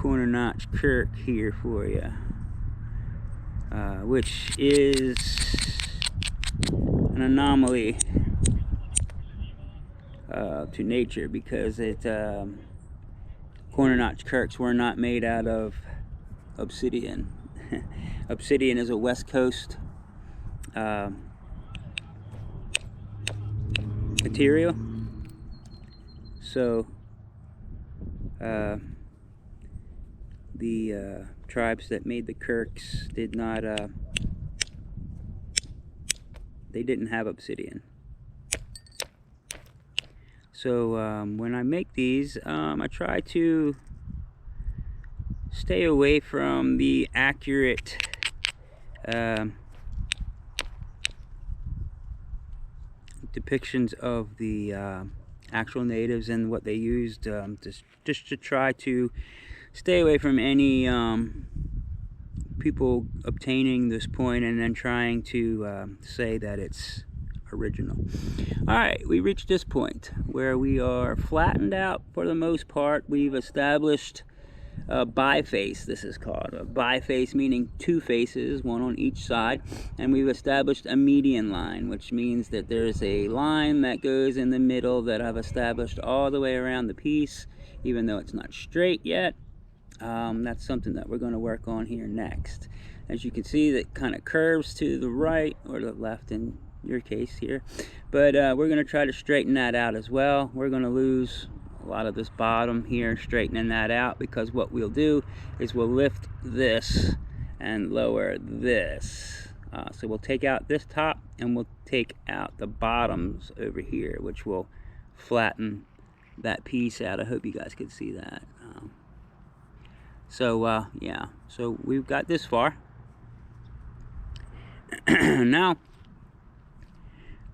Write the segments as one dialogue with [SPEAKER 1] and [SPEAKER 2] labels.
[SPEAKER 1] corner notch kirk here for you, which is an anomaly to nature, because corner notch kirks were not made out of obsidian. Obsidian is a West Coast material, so the tribes that made the kirks did not they didn't have obsidian. So when I make these, I try to stay away from the accurate depictions of the actual natives and what they used, just to try to stay away from any people obtaining this point and then trying to say that it's original. Alright, we reached this point where we are flattened out for the most part. We've established a biface, this is called. A biface meaning two faces, one on each side, and we've established a median line, which means that there's a line that goes in the middle that I've established all the way around the piece, even though it's not straight yet. That's something that we're going to work on here next. As you can see, that kind of curves to the right, or the left in your case here, but we're going to try to straighten that out as well. We're going to lose a lot of this bottom here straightening that out, because what we'll do is we'll lift this and lower this, so we'll take out this top and we'll take out the bottoms over here, which will flatten that piece out. I hope you guys could see that. Yeah, so we've got this far. Now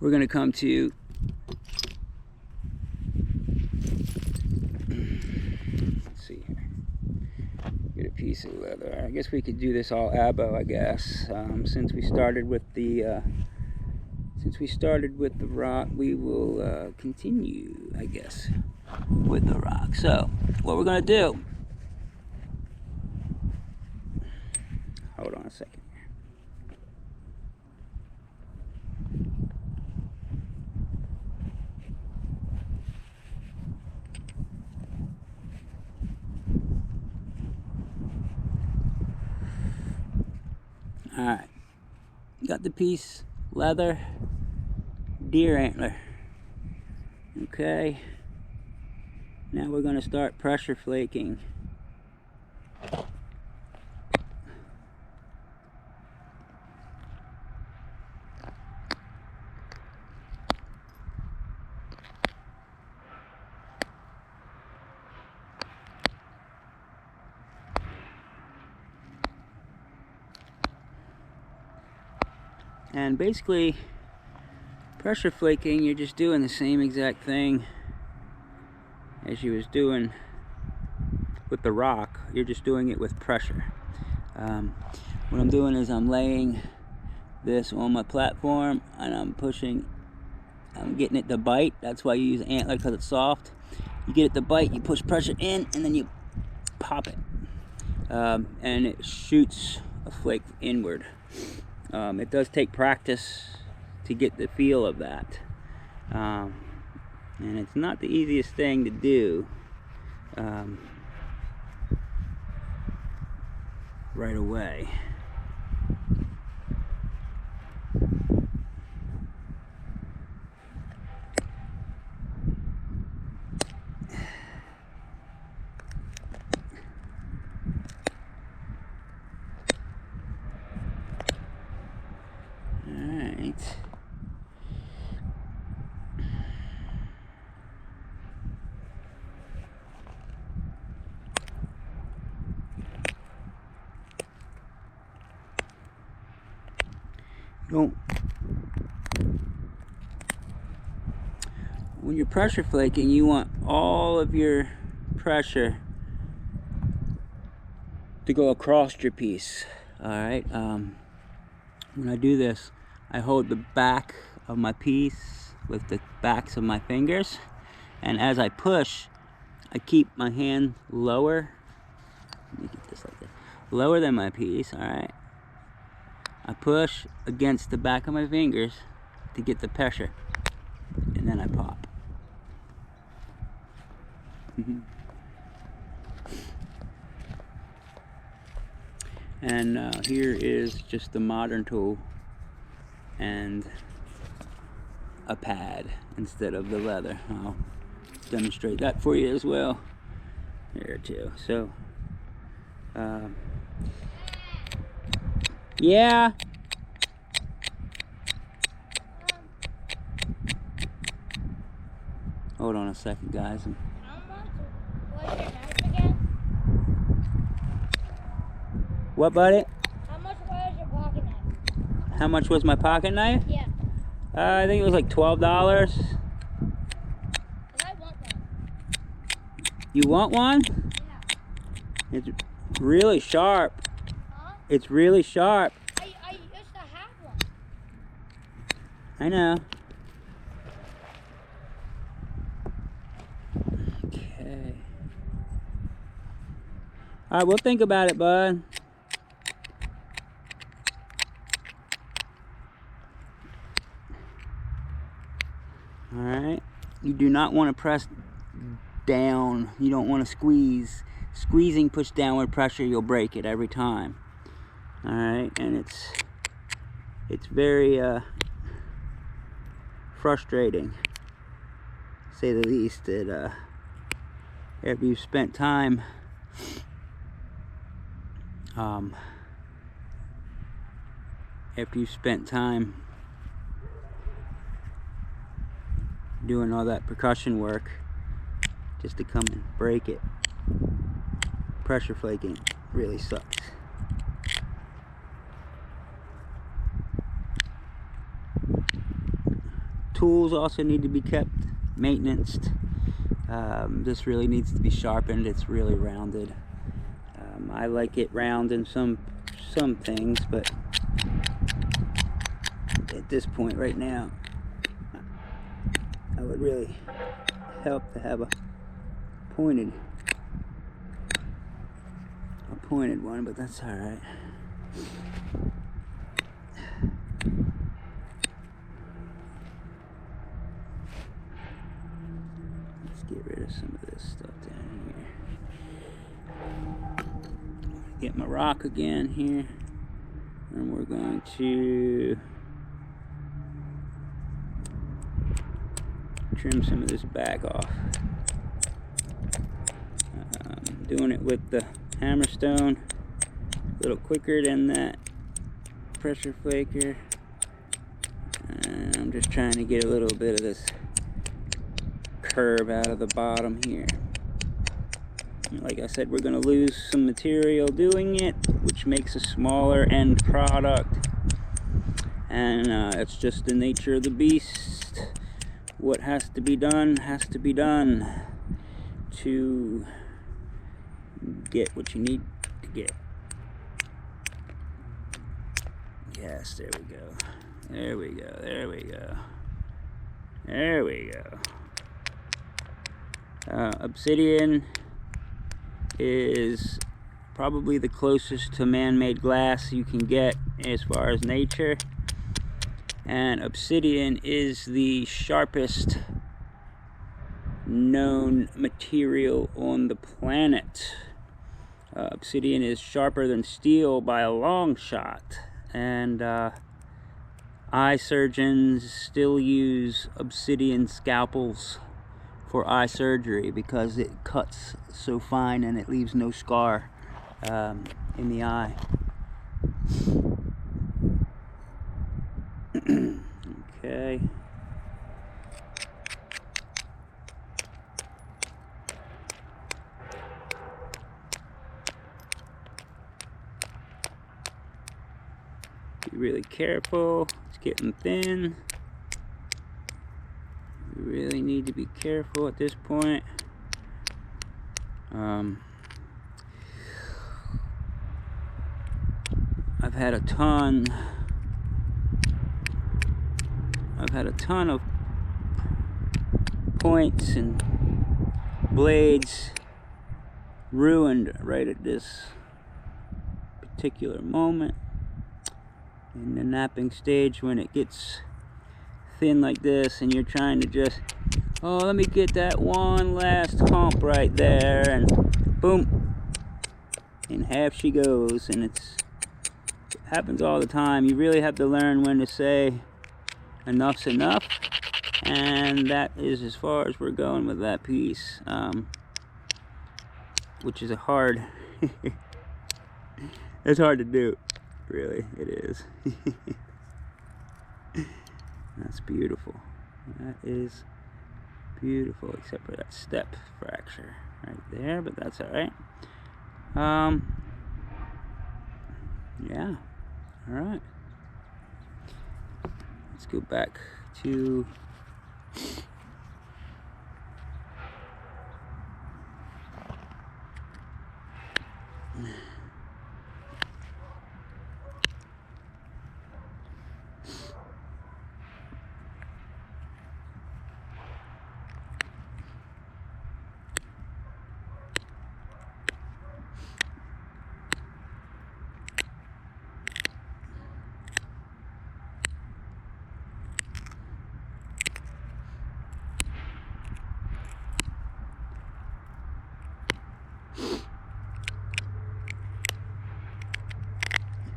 [SPEAKER 1] we're going to come to see here. Get a piece of leather. I guess we could do this all abo, I guess. Since we started with the rock, we will continue, I guess, with the rock. So what we're gonna do, hold on a second. Alright, got the piece, leather, deer antler. Okay, now we're going to start pressure flaking. And basically, pressure flaking, you're just doing the same exact thing as you was doing with the rock. You're just doing it with pressure. What I'm doing is I'm laying this on my platform and I'm getting it to bite. That's why you use antler, because it's soft. You get it to bite, you push pressure in, and then you pop it. And it shoots a flake inward. It does take practice to get the feel of that, and it's not the easiest thing to do right away. When you're pressure flaking, you want all of your pressure to go across your piece. Alright, when I do this, I hold the back of my piece with the backs of my fingers, and as I push, I keep my hand lower just like that. Lower than my piece, alright. I push against the back of my fingers to get the pressure, and then I pop. And here is just the modern tool and a pad instead of the leather. I'll demonstrate that for you as well here too. So yeah, hold on a second, guys. What, buddy?
[SPEAKER 2] How much was your pocket knife?
[SPEAKER 1] How much was my pocket knife?
[SPEAKER 2] Yeah.
[SPEAKER 1] I think it was like $12.
[SPEAKER 2] I want one.
[SPEAKER 1] You want one?
[SPEAKER 2] Yeah.
[SPEAKER 1] It's really sharp.
[SPEAKER 2] Huh?
[SPEAKER 1] It's really sharp.
[SPEAKER 2] I used to have one.
[SPEAKER 1] I know. Okay. Alright, we'll think about it, bud. Alright. You do not want to press down. You don't want to squeeze. Squeezing puts downward pressure, you'll break it every time. Alright, and it's very frustrating, to say the least, that after you've spent time doing all that percussion work, just to come and break it. Pressure flaking really sucks. Tools also need to be kept maintained. This really needs to be sharpened. It's really rounded. I like it round in some things, but at this point right now, I would really help to have a pointed one, but that's all right. Let's get rid of some of this stuff down here. Get my rock again here, and we're going to trim some of this back off. Doing it with the hammerstone, a little quicker than that pressure flaker. And I'm just trying to get a little bit of this curve out of the bottom here. Like I said, we're going to lose some material doing it, which makes a smaller end product. And it's just the nature of the beast. What has to be done to get what you need to get. Yes, there we go. There we go. There we go. There we go. Obsidian is probably the closest to man-made glass you can get as far as nature. And obsidian is the sharpest known material on the planet. Obsidian is sharper than steel by a long shot, and eye surgeons still use obsidian scalpels for eye surgery because it cuts so fine and it leaves no scar in the eye. Okay. Be really careful. It's getting thin. You really need to be careful at this point. I've had a ton of points and blades ruined right at this particular moment. In the napping stage, when it gets thin like this and you're trying to just, oh, let me get that one last hump right there, and boom, in half she goes. And it happens all the time. You really have to learn when to say enough's enough, and that is as far as we're going with that piece, which is a hard it's hard to do, really, it is. That's beautiful. That is beautiful, except for that step fracture right there, but that's all right. Yeah, all right. Let's go back to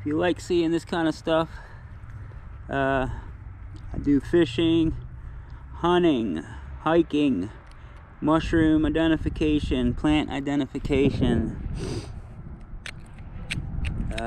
[SPEAKER 1] if you like seeing this kind of stuff, I do fishing, hunting, hiking, mushroom identification, plant identification,